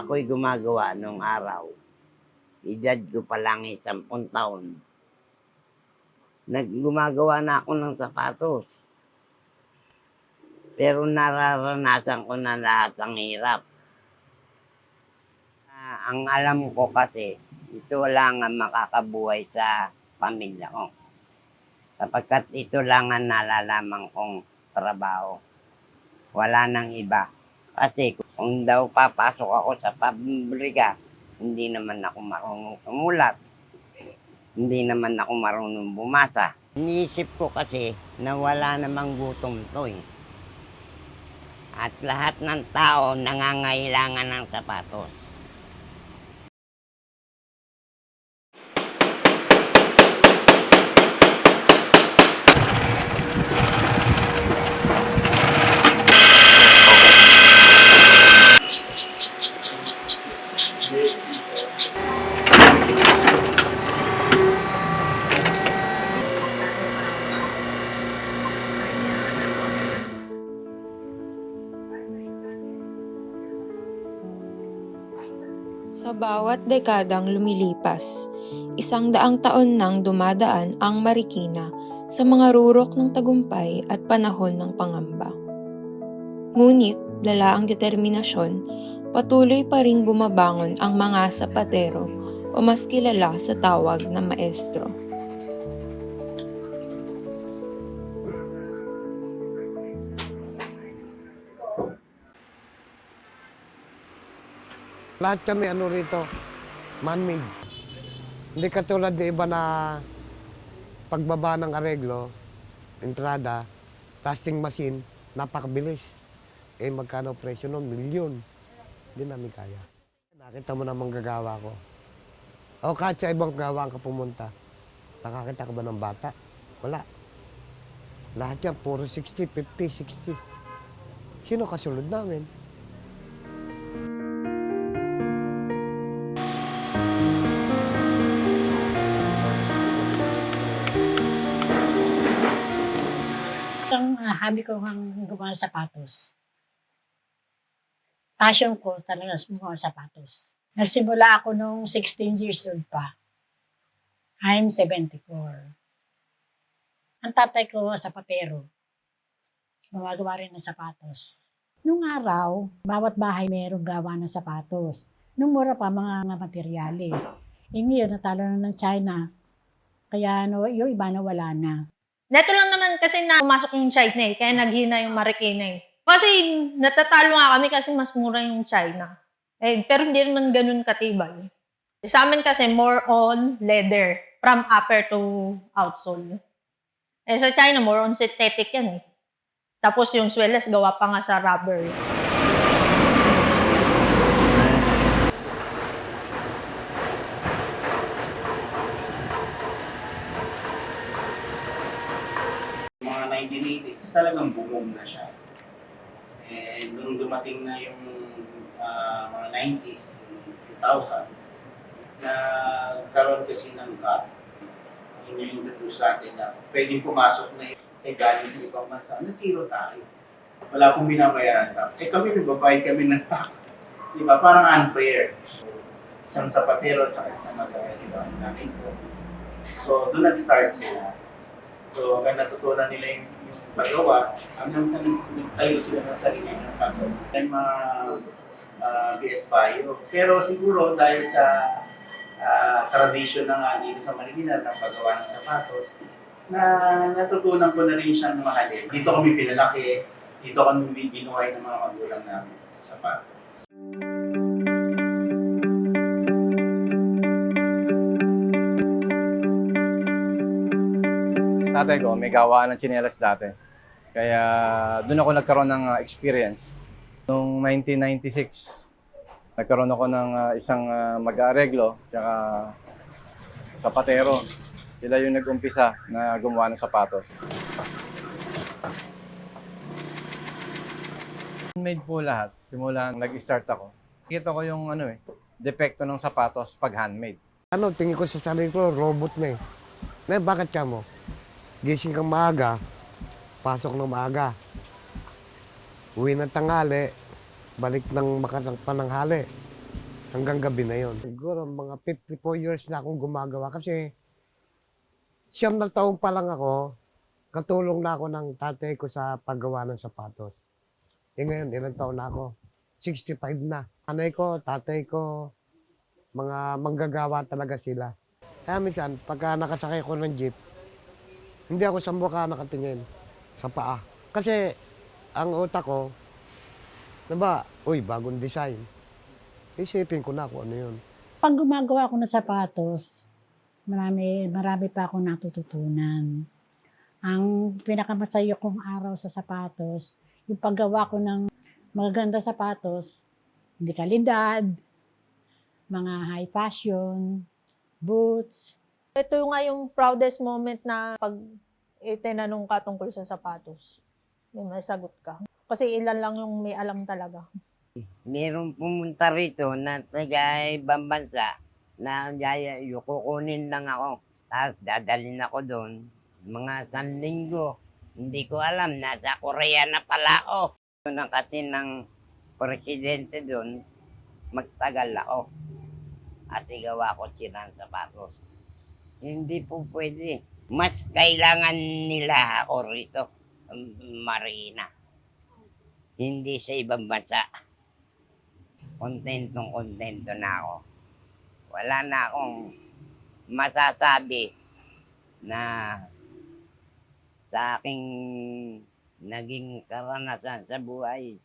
ako'y gumagawa nung araw. Edad ko pa lang 10 taon. Gumagawa na ako ng sapatos. Pero nararanasan ko na lahat ng hirap. Ang alam ko kasi, ito lang ang makakabuhay sa pamilya ko. Sapagkat ito lang ang nalalaman kong trabaho. Wala nang iba. Kasi kung daw papasok ako sa pabrika, hindi naman ako marunong sumulat. Hindi naman ako marunong bumasa. Iniisip ko kasi na wala namang gutom to eh. At lahat ng tao nangangailangan ng sapatos. Sa bawat dekadang lumilipas, 100 taon nang dumadaan ang Marikina sa mga rurok ng tagumpay at panahon ng pangamba. Ngunit dala ang determinasyon, patuloy pa ring bumabangon ang mga sapatero o mas kilala sa tawag na maestro. Lahat kami rito, man-made. Hindi katulad ng iba na pagbaba ng areglo, entrada, casting machine, napakabilis. Magkano presyo nun? Milyon. Hindi namin kaya. Nakita mo namang gagawa ko. O kahit sa ibang gawaan ka pumunta, nakakita ka ba ng bata? Wala. Lahat yan, puro 60, 50, 60. Sino kasunod namin? Ang hobby ko ang gumawa ng sapatos. Passion ko talaga gumawa ng sapatos. Nagsimula ako nung 16 years old pa. I'm 74. Ang tatay ko, sapatero. Gumagawa rin ng sapatos. Nung araw, bawat bahay mayroong gawa ng sapatos. Nung mura pa mga materialis. Ngayon, natalo na ng China. Kaya yung iba na wala na. Neto lang naman kasi na pumasok yung China eh, kaya naghina yung Marikina eh. Kasi natatalo nga kami kasi mas mura yung China. Pero hindi naman ganun katibay. Sa amin kasi more on leather, from upper to outsole. Sa China, more on synthetic yan eh. Tapos yung swelas, gawa pa nga sa rubber. Mga 1980s, talagang boom na siya. Nung dumating na yung mga 90s, 2000, nagkaroon kasi ng cut. Ina-introduce natin na pwedeng pumasok na sa galing sa ibang bansa na zero tariff. Wala pong binabayaran tax. Kami, nagbabayad kami ng tax. Diba? Parang unfair. Isang sapatero at isang mag-aaral, diba? Namin ko. So, doon nag-start sila. So, hanggang natutunan nila yung paggawa, hanggang sa nagtayo sila ng sarili ng paggawa. May mga BS Bio. Pero siguro dahil sa tradition na nga dito sa Marikina ng paggawa ng sapatos, na natutunan ko na rin siyang mahalin. Dito kami pinalaki, dito kami binuhay ng mga magulang namin sa sapatos. Tatay ko, may gawaan ng tsinelas dati. Kaya doon ako nagkaroon ng experience. Noong 1996, nagkaroon ako ng isang mag-aareglo, tsaka sapatero. Sila yung nag-umpisa na gumawa ng sapatos. Handmade po lahat. Simula nag-start ako. Kita ko yung depekto ng sapatos pag handmade. Tingin ko sa sarili ko, robot na eh. Bakit ka mo? Gising kang maaga, pasok ng maaga. Uwi ng tanghali, balik ng pananghali. hanggang gabi na yon. Siguro mga 54 years na akong gumagawa kasi 9 na taon pa lang ako, katulong na ako ng tatay ko sa paggawa ng sapatos. Ngayon, ilang taon na ako? 65 na. Nanay ko, tatay ko, mga manggagawa talaga sila. Kaya minsan, pagka nakasakay ko ng jeep, hindi ako sa mukha nakatingin, sa paa. Kasi ang utak ko, diba, uy, bagong design. Isipin ko na kung ano yun. Pag gumagawa ako ng sapatos, marami pa akong natututunan. Ang pinakamasaya kong araw sa sapatos, yung paggawa ko ng magaganda sapatos, hindi kalidad, mga high fashion, boots. Ito nga yung proudest moment na pag tinanong ka tungkol sa sapatos. Yung may sagot ka. Kasi ilan lang yung may alam talaga. Merong pumunta rito na taga-ibang bansa na kukunin lang ako. Tapos dadalhin ako doon. Mga 1 linggo. Hindi ko alam, nasa Korea na pala ako. Na kasi ng presidente doon, magtagal ako. At igawa ko sila ng sapatos. Hindi po pwede. Mas kailangan nila ako rito, Marina. Hindi sa ibang bansa. Kontento na ako. Wala na akong masasabi na sa aking naging karanasan sa buhay.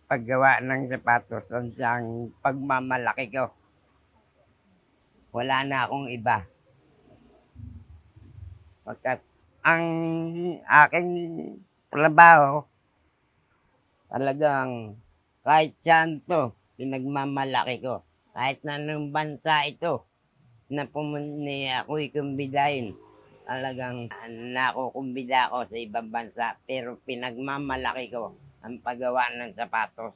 Paggawa ng sapatos, ang siyang pagmamalaki ko. Wala na akong iba. Pagkat ang aking trabaho, talagang kahit saan to, pinagmamalaki ko. Kahit na ng bansa ito, na ako'y kumbidahin. Talagang nakukumbida ako sa ibang bansa, pero pinagmamalaki ko ang paggawa ng sapatos.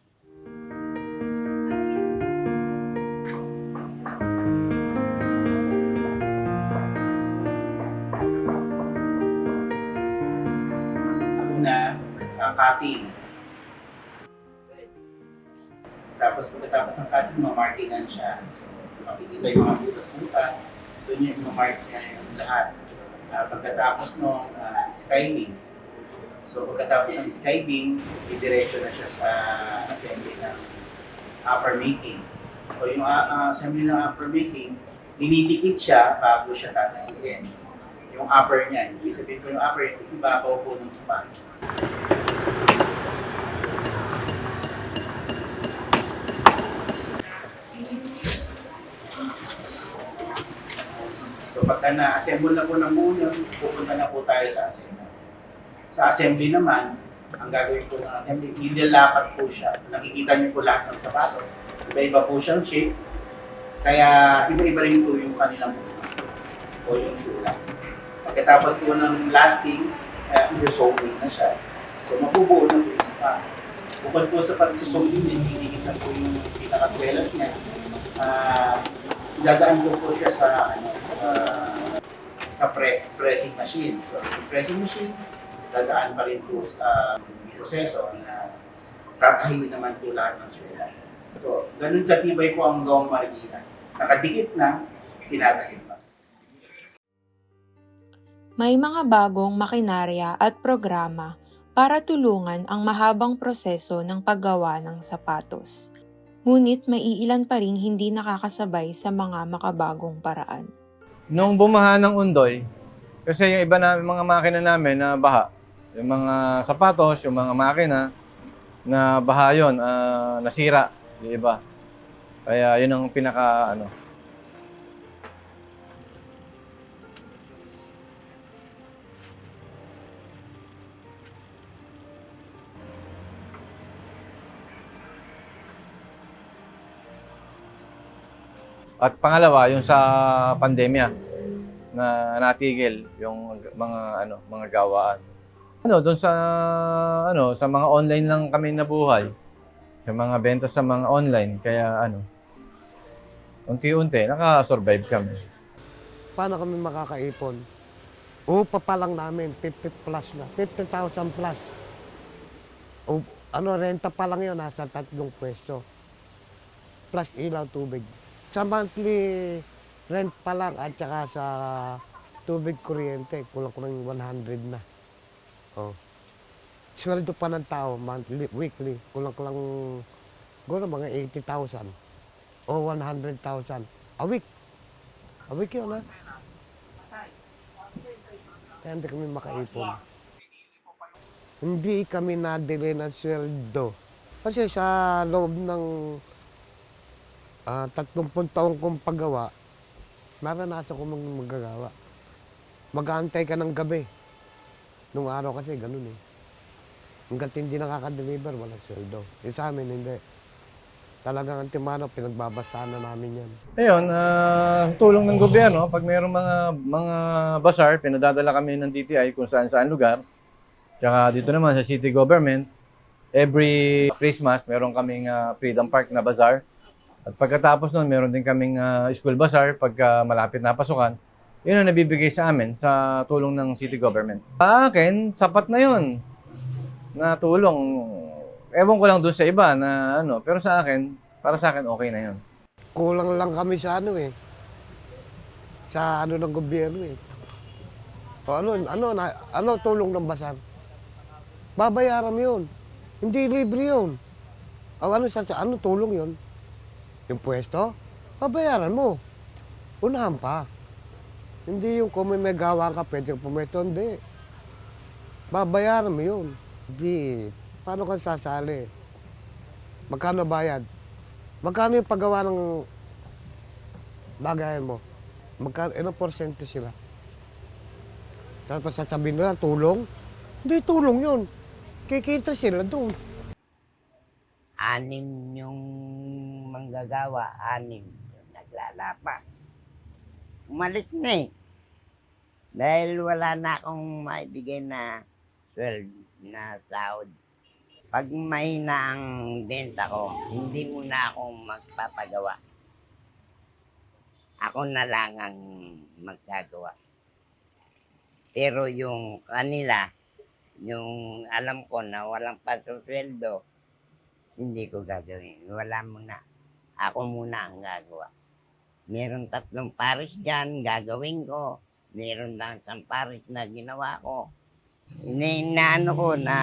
Una, cutting. Tapos pagkatapos ng cutting, mamarkingan siya. So, makikita yung mga butas-butas. Doon yung mamark niya yung lahat. Pagkatapos ng skiving. So pagkatapos ng skiving, didiretso na siya sa assembly ng upper making. So yung assembly ng upper making, dinidikit siya bago siya tatahiin. Yung upper niya, ibig sabihin ko yung upper, ibabaw po ng sapatos. So pagka na-assemble na po ng buo, pupunta na po tayo sa assembly. Sa assembly naman, ang gagawin po ng assembly, ilalapat po siya. Nakikita niyo po lahat ng sapatos. Iba-iba po siyang shape. Kaya iba-iba rin po yung kanilang o yung shoe lang. Pagkatapos po ng lasting, i-sewing na siya. So mabubuo na po yung sapatos. Bukod po sa pag-sewing, didikit na po yung pinakaswelas niya. Dadaan po siya sa pressing machine. So yung pressing machine, dadaan pa rin po sa proseso na tatahiin naman po lahat ng swelas. So, ganun katibay po ang gawang marikina. Nakadikit na, tinatahin pa. May mga bagong makinarya at programa para tulungan ang mahabang proseso ng paggawa ng sapatos. Ngunit may iilan pa ring hindi nakakasabay sa mga makabagong paraan. Nung bumaha ng Undoy, kasi yung iba na mga makina namin na baha, yung mga sapatos, yung mga makina na baha yun, nasira yung iba. Kaya yun ang pinaka At pangalawa, yung sa pandemya na natigil yung mga gawaan. Doon sa mga online lang kami nabuhay. Sa mga benta sa mga online, kaya unti-unti naka-survive kami. Paano kami makakaipon? Upa pa lang namin, 50 plus na, 50,000 plus. Renta pa lang yun, nasa 3 pwesto. Plus ilaw, tubig. Sa monthly rent pa lang at saka sa tubig kuryente, kulang-kulang 100 na. Oh. Sweldo pa ng tao, monthly, weekly, kulang-kulang siguro mga 80,000 o 100,000 a week. A week yun, ha? Kaya hindi kami makaipon. Hindi kami nadili ng sweldo. Kasi sa loob ng 30 taong kong paggawa, naranasan ko magagawa. Mag-aantay ka ng gabi. Nung araw kasi, ganun eh. Hanggat hindi nakaka-deliver, walang sweldo. Sa amin, hindi. Talagang antimano, pinagbabastaan na namin yan. Ayun, tulong ng gobyerno, pag mayroong mga bazaar, pinadadala kami ng DTI kung saan-saan lugar. Tsaka dito naman sa city government, every Christmas, meron kaming Freedom Park na bazaar. At pagkatapos nun, meron din kaming school bazaar pagka malapit na pasukan. Yun ang nabibigay sa amin sa tulong ng city government. Sa akin, sapat na yun na tulong. Ewan ko lang doon sa iba na pero para sa akin, okay na yun. Kulang lang kami sa sa ng gobyerno eh. O tulong ng basar? Babayaran mo yun. Hindi libre yun. O ano tulong yun? Yung pwesto? Babayaran mo. Unahan pa. Hindi yung kung may gawa ka, pwede kang pumesto, hindi. Babayaran mo yun. Hindi. Paano kang sasali? Magkano bayad? Magkano yung paggawa ng bagayan mo? Ilang porsyento sila? Tapos sasabihin nila, tulong? Hindi tulong yun. Kikita sila doon. 6 yung manggagawa, 6 yung naglalapa. Umalis na eh. Dahil wala na akong maibigay na na sahod. Pag mahina ang benta ko, hindi muna akong magpapagawa. Ako na lang ang magagawa. Pero yung kanila, yung alam ko na walang pasusweldo, hindi ko gagawin. Wala muna. Ako muna ang gagawa. Meron 3 paris dyan, gagawin ko. Meron lang 1 paris na ginawa ko. Inaano ko na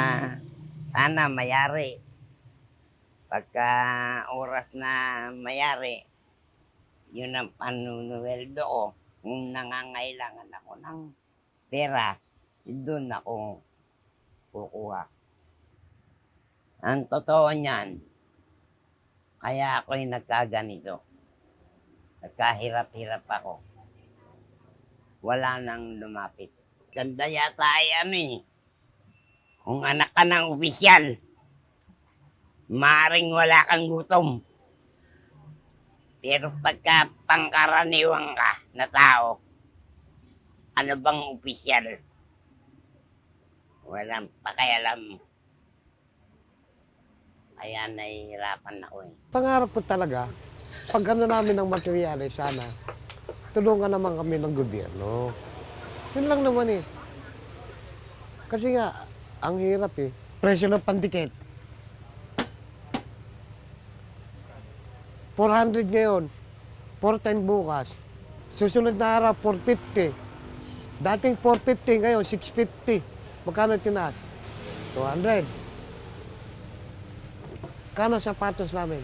sana mayari. Pagka oras na mayari, yun ang panunuweldo ko. Kung nangangailangan ako ng pera, doon ako kukuha. Ang totoo niyan, kaya ako'y nagkaganito. Nagkahirap-hirap ako. Wala nang lumapit. Ganda yata ay kung anak ka ng opisyal, maaaring wala kang gutom. Pero pagka pangkaraniwan ka na tao, ano bang opisyal? Walang pakialam. Kaya nahihirapan ako eh. Pangarap ko talaga, pag namin ng materyales, sana tulungan naman kami ng gobyerno. Yun lang naman eh. Kasi nga, ang hirap eh. Presyo ng pandikit. 400 ngayon, 410 bukas. Susunod na araw, 450. Dating 450, ngayon 650. Magkano tinaas? 200. Kano sapatos namin?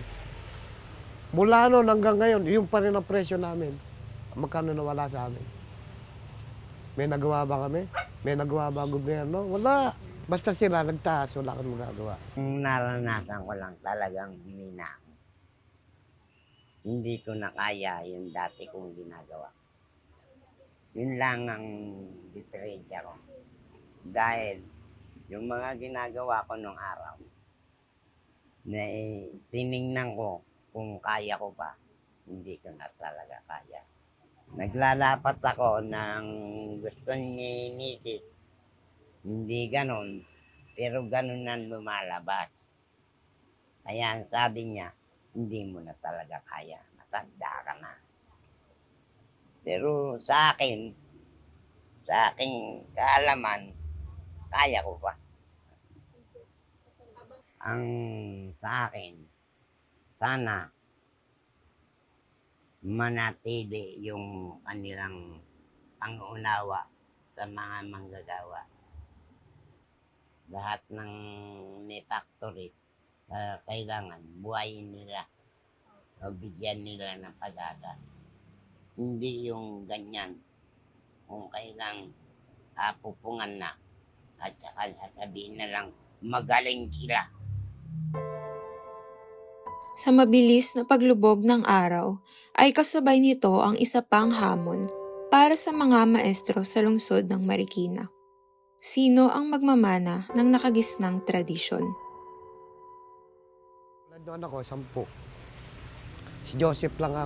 Mula noon hanggang ngayon, yung pa rin ang presyo namin. Magkano nawala sa amin? May nagawa ba kami? May nagawa ba ang gobyerno? Wala. Basta sila nagtaas, wala kang magagawa. Yung naranasan ko lang talagang humina ako. Hindi ko na kaya yung dati kong ginagawa. Yun lang ang diferensya ko. Dahil yung mga ginagawa ko nung araw, na tiningnan ko kung kaya ko pa, hindi ko na talaga kaya. Naglalapat ako ng gusto ni Mrs. Hindi ganon, pero ganon ang lumalabas. Kaya ang sabi niya, hindi mo na talaga kaya, matanda ka na. Pero sa aking kaalaman, kaya ko pa. ang sa akin, sana manatili yung kanilang pangunawa sa mga manggagawa. Lahat ng may factory, kailangan buhayin nila o bigyan nila ng pag-asa. Hindi yung ganyan. Kung kailang pupungan na at saka sasabihin na lang magaling sila. Sa mabilis na paglubog ng araw ay kasabay nito ang isa pang hamon para sa mga maestro sa lungsod ng Marikina. Sino ang magmamana ng nakagisnang tradisyon? Doon ako, 10. Si Joseph lang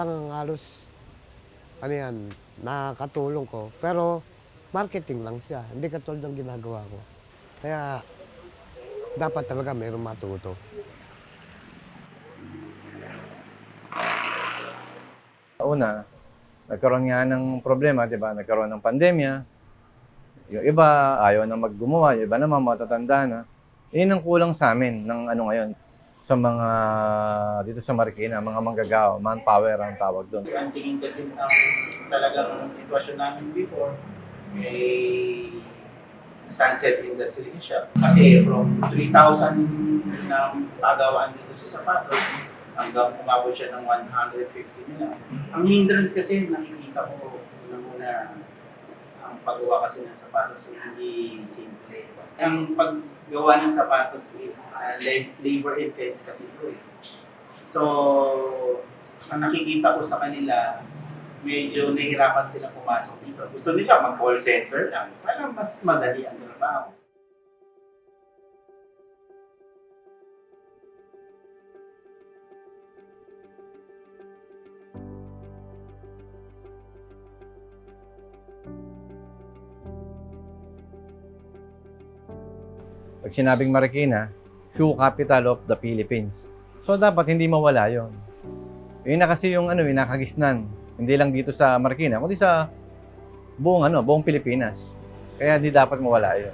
ang halos, nakakatulong ko. Pero marketing lang siya, hindi katulad ng ginagawa ko. Kaya dapat talaga mayroong matuto. Una, nagkaroon nga ng problema, di ba? Nagkaroon ng pandemya. Yung iba, ayaw na maggumawa. Yung iba naman, matatanda na. Yun ang kulang sa amin ng ngayon. Sa mga, dito sa Marikina, mga manggagawa, manpower ang tawag doon. Ang tingin kasi ang talagang sitwasyon namin before, sunset industry siya. Kasi from 3,000 na pagawaan dito sa sapatos, hanggang umabot siya ng 150 na. Ang hindrance kasi nakikita ko una ang paggawa kasi ng sapatos hindi simple. Ang paggawa ng sapatos is labor intense kasi ito eh. So, ang nakikita ko sa kanila, medyo nahihirapan silang pumasok dito. Gusto nila mag-call center lang para mas madali ang trabaho. Pag sinabing Marikina, shoe capital of the Philippines. So dapat hindi mawala yon. Yun na kasi yung nakagisnan. Hindi lang dito sa Marikina, kundi sa buong Pilipinas. Kaya di dapat mawala yun.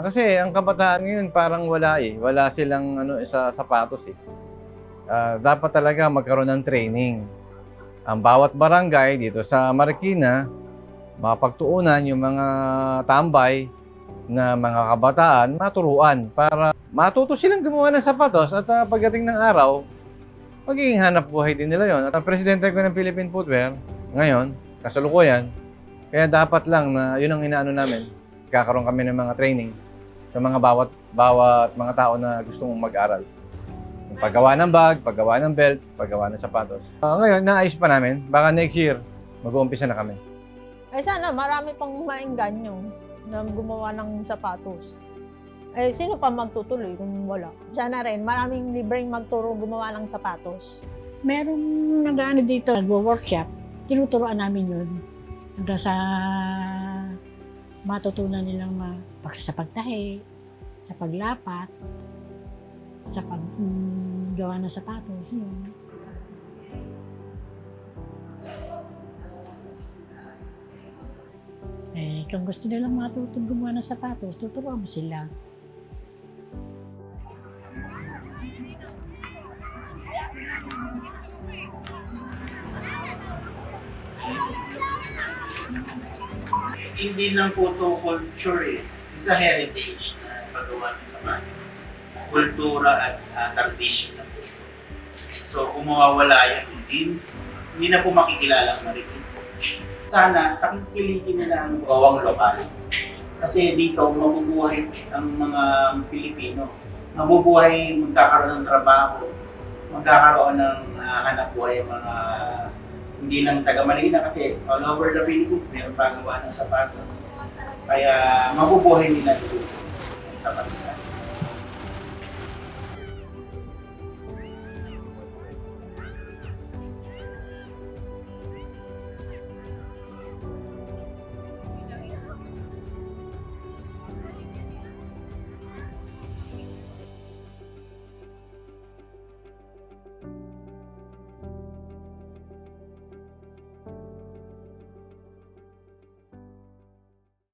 Kasi ang kabataan ngayon parang wala eh. Wala silang sa sapatos eh. Dapat talaga magkaroon ng training. Ang bawat barangay dito sa Marikina, mapagtuunan yung mga tambay na mga kabataan, maturuan para matuto silang gumawa ng sapatos at pagdating ng araw, magiging hanap buhay din nila yon. At ang presidente ko ng Philippine Footwear, ngayon, kasalukuyan, kaya dapat lang na yun ang inaano namin. Kakaroon kami ng mga training sa mga bawat mga tao na gustong mag-aral. Yung paggawa ng bag, paggawa ng belt, paggawa ng sapatos. Ngayon, naayos pa namin. Baka next year, mag-uumpisa na kami. Ay sana, marami pang maengganyo na gumawa ng sapatos. Eh, sino pa magtutuloy kung wala? Sana rin, maraming libreng magturo gumawa ng sapatos. Merong nag-ano dito, nag-workshop, tinuturoan namin yun. Hanggang sa matutunan nilang sa pagtahi, sa paglapat, sa paggawa ng sapatos, yun. Eh, kung gusto nilang matutong gumawa ng sapatos, tuturuan mo sila. Hindi lang po ito culture eh. Isa heritage na paggawa ng sapatos. Kultura at tradition na po ito. So kung mawawala yan, hindi na po makikilala ang Marikina. Sana takikilikin nila ang gawang lokal. Kasi dito mabubuhay ang mga Pilipino. Mabubuhay, magkakaroon ng trabaho, magkakaroon ng hanap buhay ang mga hindi lang taga Marikina kasi all over the Philippines mayroon pagawa ng sapatos. Kaya mabubuhay nila dito sa sapatos.